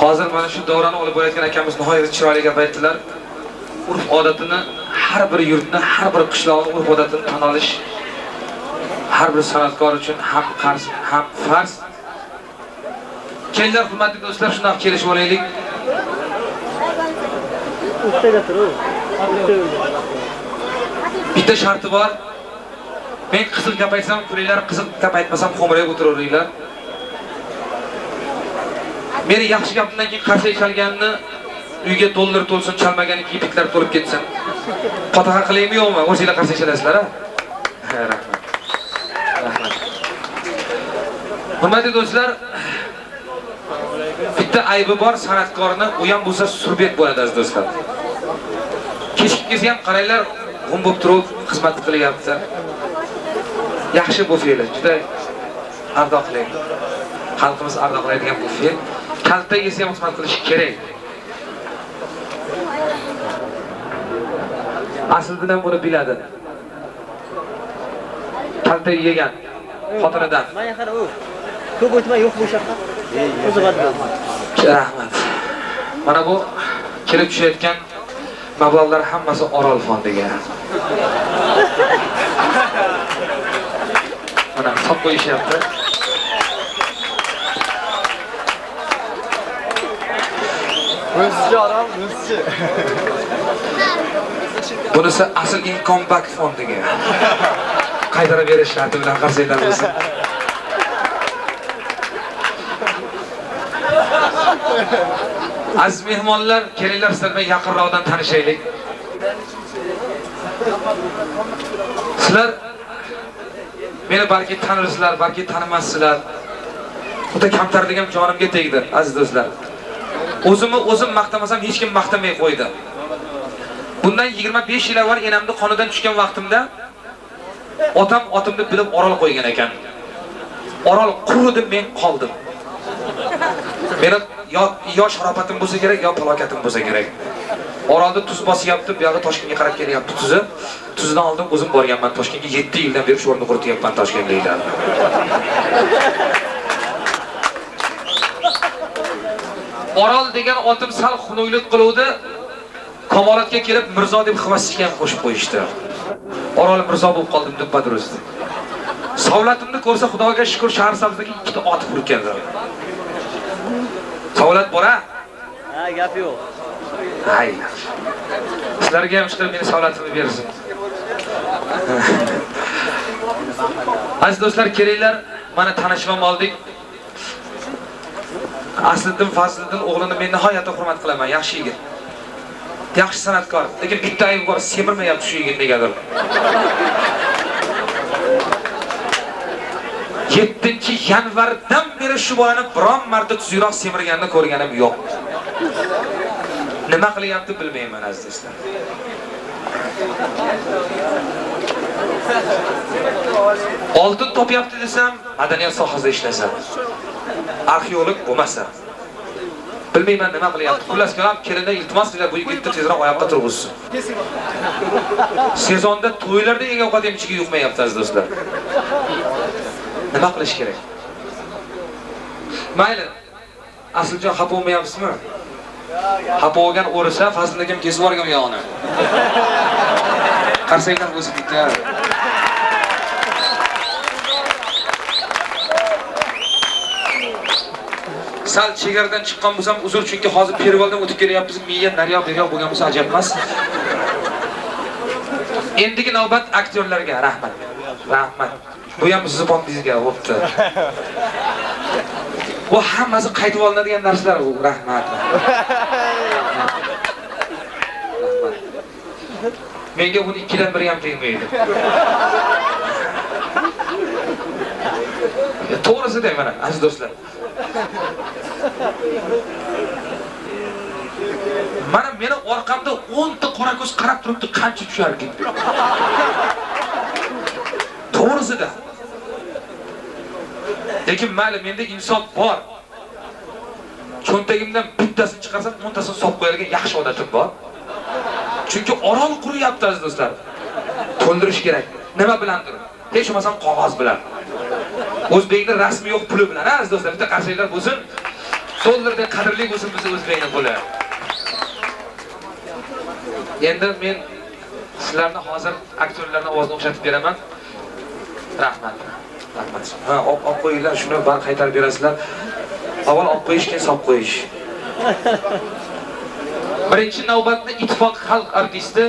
Hozir mana shu davrani olib borayotgan akamiz nihoyatda chiroyli gap aytdilar. Urf odatini, har bir yurtni, har bir qishloqning urf odatini tan olish har bir san'atkor uchun ham qarz, ham farz. Kelinglar hurmatli do'stlar, shunday kelishib olaylik. Bitta sharti bor. Men qiziq gap aytsam, kuringlar, qiziq gap aytmasam xo'mrayib o'tiraveringlar. Meni yaxshi gapimdan keyin qarshi chalganini uyga dollar to'lsin, chalmagani kiyiklar to'lib ketsin. Fotoqa qilaymi yo'qmi? O'zingizlar qarshi chalasizlar, ha? Rahmat. Rahmat. Hurmatli do'stlar, bitta aybi bor san'atkorni, u ham bo'lsa surbet bo'ladi aziz do'stlar. Kechki kelsa ham qaranglar, g'um bo'lib turib xizmat qilyapti. Yaxshi bu fe'l, juda ardoqli. Xalqimiz ardoqlaydigan bu fe'l. Kalta yesa ham xizmat qilish kerak. Aslida ham buni biladi. Kalta yegan xotinidan. Mana qara u. Ko'p o'tmay yo'q bu shaqqa. O'zig'adi. Rahmat. Mana bu kelib tushayotgan mablag'lar hammasi Orol fondiga. Mana hisob qo'yishyapti. O'zchi Orol, o'zchi. Bunisi asl Income Back fondiga. Qaytarib berish sharti bilan qarsanglar bo'lsin. Aziz mehmonlar, kelinglar sizlar bilan yaqinroqdan tanishaylik. Sizlar meni balki tanirsizlar, balki tanimassizlar. Xudo kamtarligim jonimga tegdi, aziz do'stlar. O'zim maqtamasam hech kim maqtamay qo'ydi. Bundan 25 yil avval enamni qonidan tushgan vaqtimda otam otimni bilib Orol qo'ygan ekan. Orol quridi, men qoldim. Meni yo sharopatim bo'lsa kerak, yo falokatim bo'lsa kerak. Orolda tuz bosyapti, bu yoqqa Toshkentga qarab kelyapti tuzi. Tuzdan oldin o'zim borganman Toshkentga, 7 yildan beri shu o'rni qurityapman Toshkentliklar. Orol degan otim sal xunuylik qiluvdi. Kamolatga kelib Mirzo deb xivasiga ham qo'shib qo'yishdi. Orol Mirzo bo'lib qoldim deb badurust. Savlatimni ko'rsa Xudoga shukr, shahar sabzdagi ikkita ot qurkanlar. Savlat bor-a? Ha, gap yo'q. Hay. Sizlarga ham chiqib meni savlatimni bersin. Aziz do'stlar, kelinglar, mana tanishib oldik. Asliddin Fazliddin o'g'lini men nihoyatda hurmat qilaman, yaxshi yigit. Yaxshi san'atkor, lekin bitta aybi bor, semirmayapti shu yigit negadir. 7-yanvardan beri shu bolani biron marta tuzroq semirganini ko'rganim yo'q. Nima qilyapti bilmayman aziz do'stlar. Oltin topyapti desam, madaniyat sohasida ishlasam. Arxeolog bo'lmasa. Bilmayman nima qilyapti. Xullas kalam kelinda iltimos qilib bu yigitni tezroq oyoqqa turg'izsin. Sezonda to'ylarda eng ovqat ham ichiga yuqmayapti aziz do'stlar. Nima qilish kerak? Mayli. Aslida xafa bo'lmayapsizmi? Xafa bo'lgan o'risa Fazliddin kesib yuborgan yog'ini. Qarsanglar bo'lsa bitta. Sal chegaradan chiqqan bo'lsam uzr, chunki hozir Pervoldan o'tib kelyapmiz. Miya naryoq-beryoq bo'lgan bo'lsa ajab emas. Endigi navbat aktyorlarga rahmat. Rahmat. Bu ham siz fondingizga bo'pti. Bu hammasi qaytib olinadigan narsalar, u rahmat. Menga buni ikkidan biri ham tegmaydi. To'g'risi deyman, aziz do'stlar. Mana meni orqamda 10 ta qora ko'z qarab turibdi, qancha tushar ekan. To'g'risida. Lekin mayli, menda insof bor. Cho'ntagimdan bittasini chiqarsam, 10 tasini solib qo'yadigan yaxshi odatim bor. Chunki Orol quryapti aziz do'stlar. To'ldirish kerak. Nima bilandir? Hech bo'lmasam qog'oz bilan. O'zbekning rasmi yo'q, puli bilan, aziz do'stlar, bitta qarsanglar bo'lsin. So'llarda qadrli bo'lsin biz O'zbekning qo'li. Endi men sizlarni hozir aktyorlarning ovozini o'xshatib beraman. Rahmat. Rahmat. Ha, olib qo'yinglar, shuni bar qaytarib berasizlar. Avval olib qo'yish, keyin solib qo'yish. Birinchi navbatni Ittifoq xalq artisti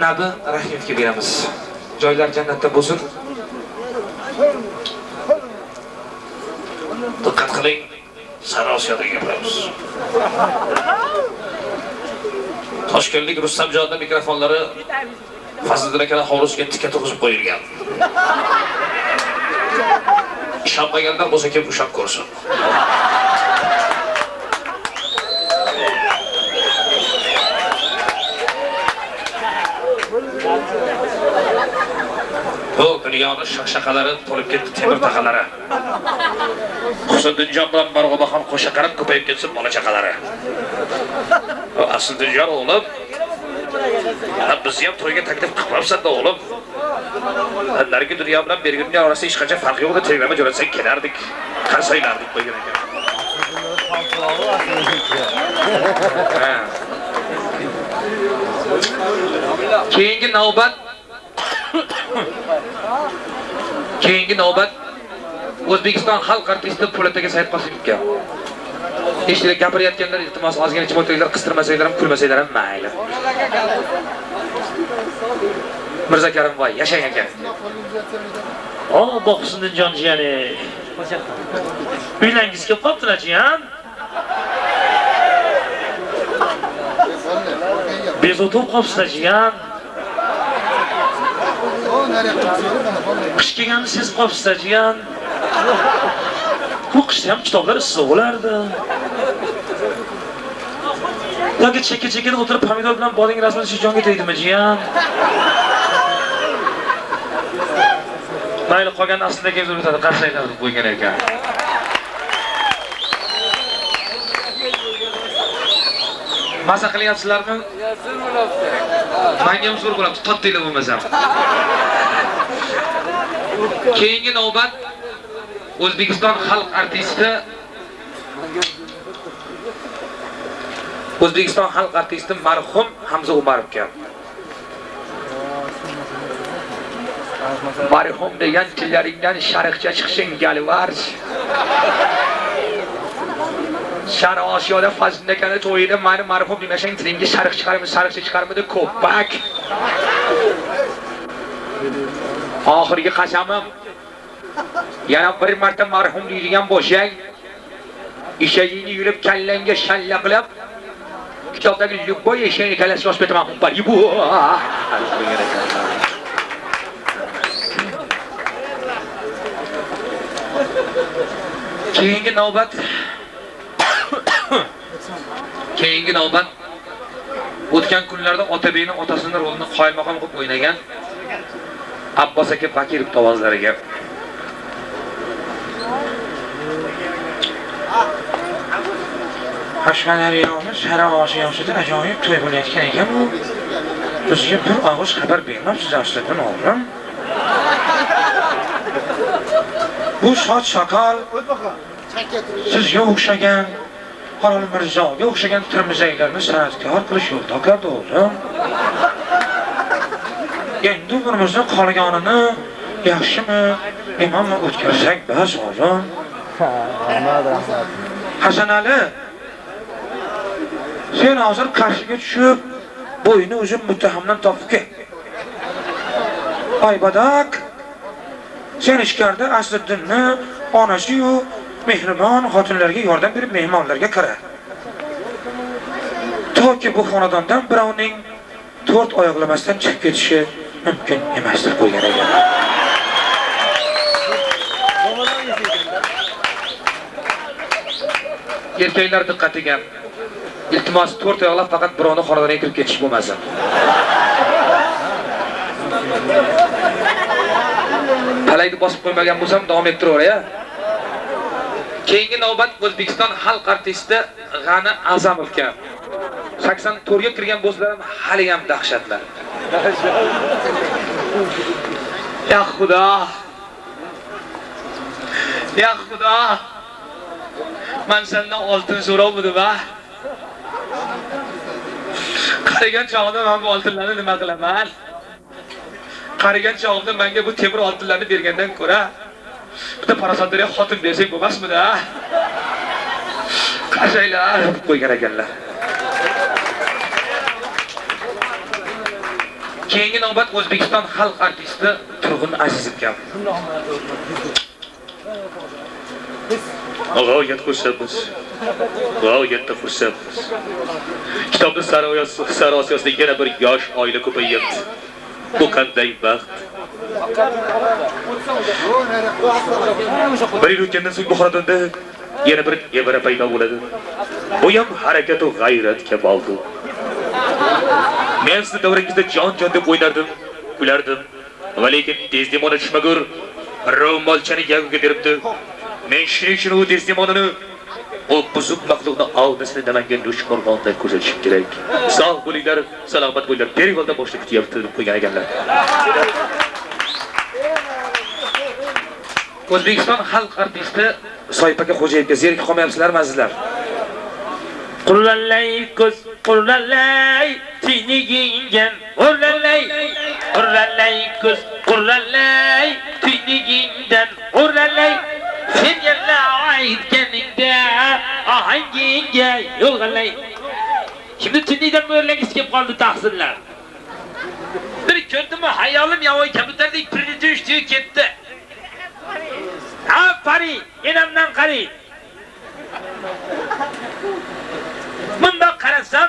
Nabi Rahimovga beramiz. Joylar jannatda bo'lsin. Diqqat qiling. Sarosiyoda gapiramiz. Toshkentlik Rustamjonning mikrofonlari Fazliddin akaning hovlisiga tikka turg'izib qo'yilgan. Ishonmaganlar bo'lsa kelib ushab ko'rsin. Bu dunyoning shaqshaqalari to'lib ketdi, temir taqalari. Husaynjon bilan Marg'uba ham qo'sha qarab ko'payib ketsin bola chaqalari. Asliddinjon o'g'lim, bizni ham to'yga taklif qilibsan-da o'g'lim. Narigi dunyo bilan bergi dunyo orasida hech qancha farq yo'q-da, telegrama jo'ratsang kelardik, qarsaylardik qo'ygan ekan. Keyingi navbat O'zbekiston xalq artisti Po'lat aka Saidqosimovga. Eshitib gapirayotganlar iltimos ozgina jim o'tiringlar, qistirmasanglar ham, kulmasanglar ham mayli. Mirza Karimboy, yashang aka. Boqsinjon jiyani. Uylangiz kelib qoptilar jiyan. Bezovta qopsizlar jiyan. Qish kelganini sezib qopsizlar jiyan. Bu qishda ham kitoblar issiq bo'lardi. Yoki chekka-chekkada o'tirib pomidor bilan boding rasmini shu jonga tegdimi jiyan? Mayli qolgan aslida kelib o'tadi, qarsaylar deb qo'ygan ekan. Maza qilyapsizlarmi? Menga ham zo'r bo'ladi, totdinglar bo'lmasa. Keyingi navbat O'zbekiston xalq artisti marhum Hamza Umarovga. Marhum degan tillaringdan sharqcha chiqishing galvar. Sharq Osiyoda Fazliddin akani to'yida meni marhum demasang tilingga sharq chiqarmidi ko'pak. Oxirgi qasamim. Yana bir marta marhum deydigan bo'lsang, eshagingni yurib kallangga shalla qilib, kitobdagi Lyubboy eshagini kallasiga osib betaman. Bu. Keyingi navbat o'tgan kunlarda Otabekning otasining rolini qoyilmaqom qilib o'ynagan Abbos aka Bakirov tovozlariga. Qashqadaryoning Sharq Osiyosida ajoyib to'y bo'layotgan ekan bu. Bizga bir og'iz xabar bermabsiz aslida o'g'lim. Bu soch soqol sizga o'xshagan Qarol Mirzoga o'xshagan Termizaylarni san'atkor qilish yo'l topadi o'g'lim. Endi umrimizning qolganini yaxshimi, yomonmi o'tkazsak bas o'g'lim. Hasan Ali, sen hozir qarshiga tushib, bo'yni uzun muttahamdan topib kel. Oybadak, sen ichkarida Asliddinni onasi-yu mehribon xotinlarga yordam berib mehmonlarga qara. Toki bu xonadondan birovning 4 oyoqlamasdan chiqib ketishi mumkin emas deb qo'ygan ekan. Erkaklar diqqatiga. Iltimos 4 oyoqlab faqat birovning xonadoniga kirib ketish bo'lmasin. Palayni bosib qo'ymagan bo'lsam davom ettiraver-ya. Keyingi navbat O'zbekiston xalq artisti G'ani Azamovga. 84 ga kirgan bo'lsalar ham hali ham dahshatlar. Ya Xudo. Ya Xudo. Men senden oltin so'rabdim ha. Qarigan chog'da men bu oltinlarni nima qilaman? Qarigan chog'da menga bu temir oltinlarni bergandan ko'ra, bitta parasatlarga xotin bersak bo'lmasmidi? Qashaylar qo'ygan ekanlar. Keyingi navbat O'zbekiston xalq artisti Turg'un Azizovga. G'oyat xursandmiz. G'oyatda xursandmiz. Kitobning sarosiyasida yana bir yosh oila ko'payyapti. Bu qanday baxt. Bir yil o'tgandan so'ng bu xonadonda yana bir nevara paydo bo'ladi. Bu ham harakat va g'ayratga bog'liq. Men sizni davringizda jon deb o'ynardim, kulardim. Va lekin Desdemona tushmagur ro'molchani yaguga beribdi. Men shuning uchun u Desdemonani o buzuq maxluqni oldisida namanga dushqorg'onda ko'rsatishim kerak. Sog' bo'linglar, salomat bo'linglar. Perivalda boshda kutyapti deb qo'ygan ekanlar. O'zbekiston xalq artisti Soypaka Xo'jayevga zerikib qolmayapsizlarmi azizlar? Qurrallay ko'z, qurrallay tiniginggan, qurrallay, qurrallay ko'z, qurrallay tinigingdan, qurrallay sen yana aytganingda ahangingga yo'lg'alay. Şimdi tinnidan mo'rlangiz kelib qoldi tahsinlar. Bir ko'rdimmi hayolim yavoy kabutardek pirni tushdi ketdi. Ha pari, enamdan qari. Bundoq qarasam,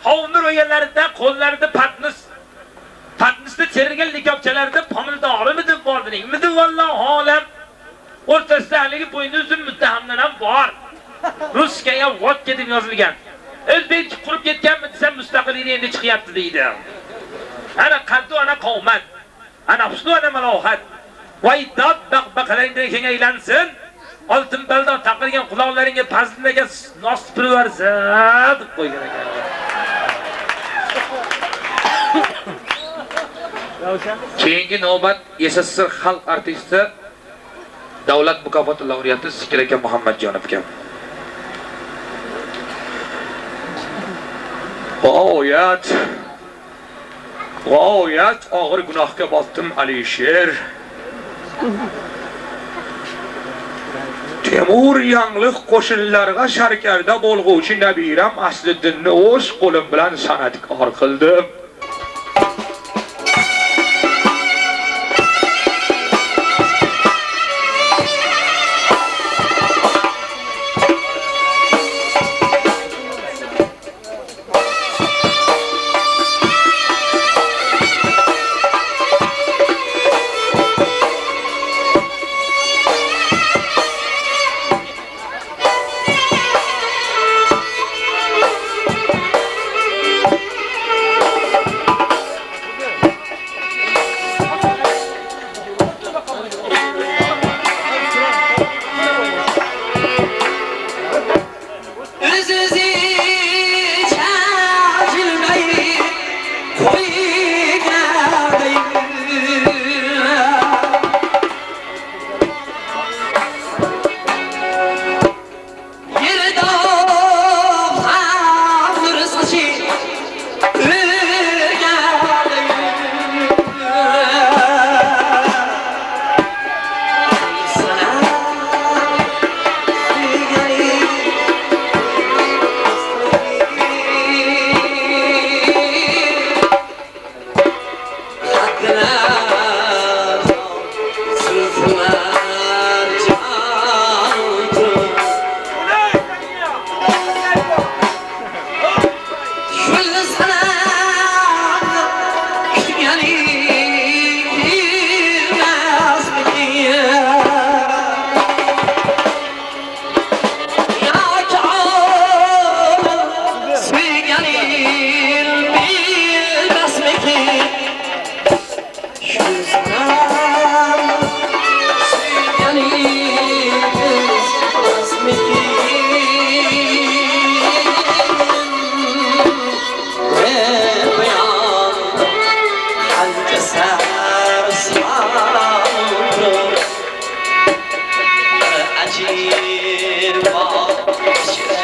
hovni ro'yallarida qo'llarida patnisda terilgan likopchalarda pomildorimidir bordingmidi vallohu olam. O'rtasida haligi bo'yni uzun muttahamdan ham bor. Ruskaya vodka deb yozilgan. O'zbekcha qurib ketganmi desam mustaqillik endi chiqyapti deydi. Ana qaddu ana qomat. Ana husnu ana malohat. Voy dod baqbaqalaringdan kengaylansin. Oltin baldor taqilgan quloqlaringga pazliga nos pirvarsa deb qo'ygan ekan. Keyingi navbat SSSR xalq artisti Davlat mukofoti laureati Zikr aka Muhammadjonovga. G'oyat og'ir gunohga botdim Alisher. Temur yangliq qo'shinlarga sharkarda bo'lg'uvchi nabiram Asliddinni o'z qo'lim bilan san'atkor qildim.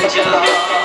Geceler